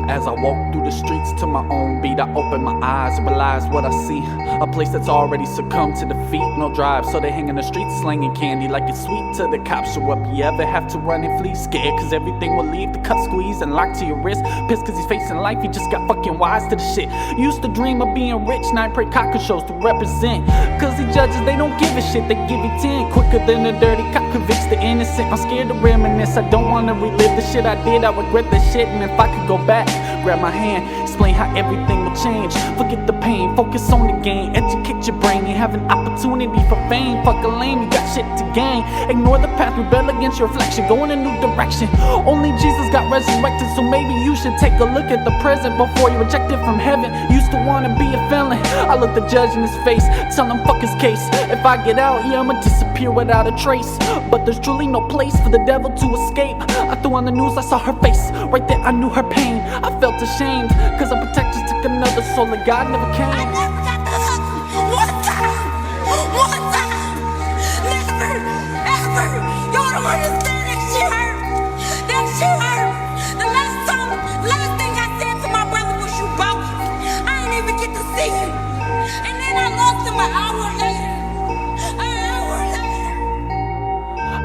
As I walk through the streets to my own beat, I open my eyes and realize what I see. A place that's already succumbed to defeat. No drive, so they hang in the streets slanging candy like it's sweet till the cops show up. You ever have to run and flee? Scared cause everything will leave. The cut squeeze and locked to your wrist. Pissed cause he's facing life, he just got fucking wise to the shit. Used to dream of being rich, now I pray cocker shows to represent. Cause the judges, they don't give a shit, they give you 10. Quicker than a dirty cop convicts the innocent. I'm scared to reminisce, I don't wanna relive the shit I did. I regret the shit, and if I could go back, grab my hand, explain how everything will change. Forget the pain, focus on the game. Educate your brain, you have an opportunity for fame. Fuck a lame, you got shit to gain. Ignore the path, rebel against your reflection. Go in a new direction. Only Jesus got resurrected, so maybe you should take a look at the present before you reject it from heaven. Used to wanna be a felon, I look the judge in his face, tell him fuck his case. If I get out, yeah, I'ma disappear without a trace. But there's truly no place for the devil to escape. I threw on the news, I saw her face. Right there I knew her pain. I felt ashamed, cause our protectors took another soul and God never came. I never got the hug. One time. Never, ever. You're the one that said that shit hurt. That shit hurt. The last thing I said to my brother was you bogus. I didn't even get to see you. And then I lost him an hour later.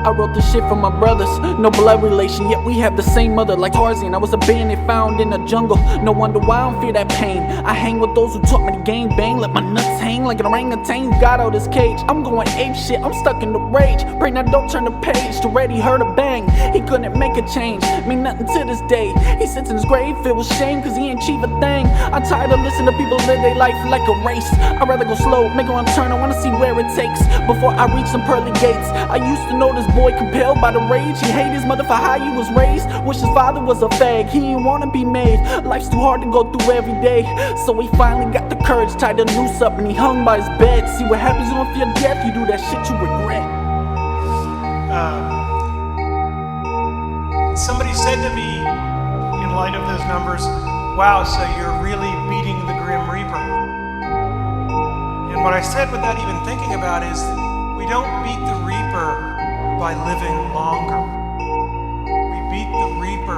I wrote this shit for my brothers, no blood relation, yet we have the same mother. Like Tarzan, I was a bandit found in the jungle. No wonder why I don't fear that pain. I hang with those who taught me to gang bang. Let my nuts hang like an orangutan. Got out his cage, I'm going ape shit, I'm stuck in the rage. Pray now don't turn the page, to ready heard a bang. He couldn't make a change, mean nothing to this day. He sits in his grave filled with shame cause he ain't achieve a thing. I'm tired of listening to people live their life like a race. I'd rather go slow, make a wrong turn, I wanna see where it takes before I reach some pearly gates. I used to know this boy compelled by the rage. He hate his mother for how he was raised. Wish his father was a fag, he didn't wanna be made. Life's too hard to go through every day. So he finally got the courage, tied the noose up and he hung by his bed. See what happens when you fear death, you do that shit you regret. Somebody said to me, in light of those numbers, wow, so you're really beating the Grim Reaper. And what I said without even thinking about is, we don't beat the Reaper by living longer. We beat the Reaper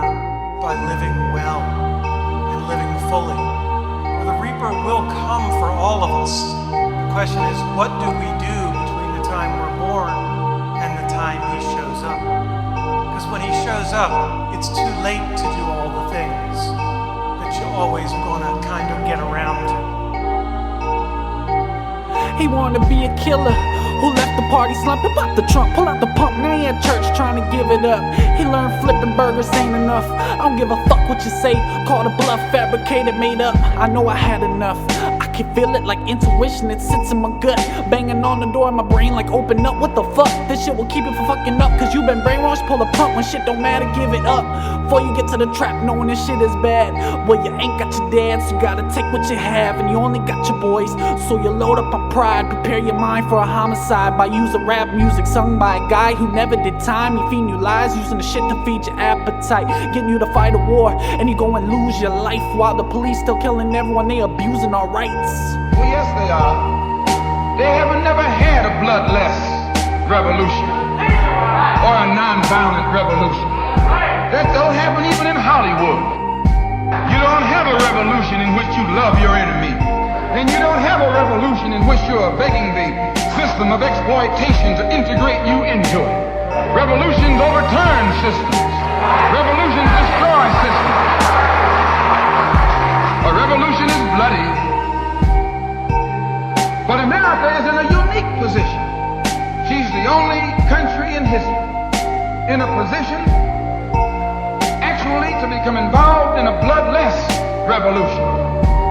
by living well and living fully. For the Reaper will come for all of us. The question is, what do we do between the time we're born and the time he shows up? Because when he shows up, it's too late to do all the things that you're always gonna kind of get around to. He wanted to be a killer who left the party slumping, pop the trunk, pull out the pump. Now he at church trying to give it up. He learned flipping burgers ain't enough. I don't give a fuck what you say, called a bluff, fabricated, made up. I know I had enough. I can feel it like intuition, it sits in my gut, banging on the door of my brain like open up. What the fuck? This shit will keep you from fucking up, cause you been brainwashed. Pull a pump when shit don't matter, give it up before you get to the trap knowing this shit is bad. Well, you ain't got your dad, so you gotta take what you have, and you only got your boys, so you load up on pride. Prepare your mind for a homicide by using rap music sung by a guy who never did time. He feeding you lies, using the shit to feed your appetite, getting you to fight a war, and you go and lose your life while the police still killing everyone. They abusing our rights. Well, yes, they are. They haven't never had a bloodless revolution or a non-violent revolution. That don't happen even in Hollywood. You don't have a revolution in which you love your enemy. And you don't have a revolution in which you are begging the system of exploitation to integrate you into it. Revolutions overturn systems. Revolutions destroy systems. A revolution is bloody. But America is in a unique position. She's the only country in history in a position actually to become involved in a bloodless revolution.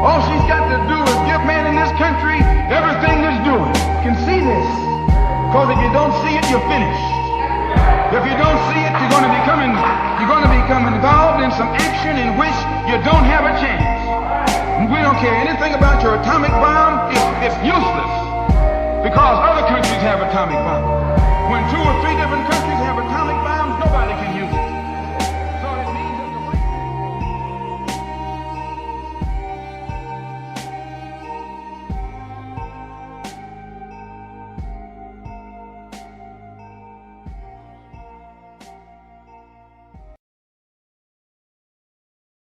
All she's got to do is give man in this country everything that's doing. You can see this, because if you don't see it, you're finished. If you don't see it, you're going to become involved in some action in which you don't have a chance. And we don't care anything about your atomic bomb. It's useless, because other countries have atomic bombs. When 2 or 3 different countries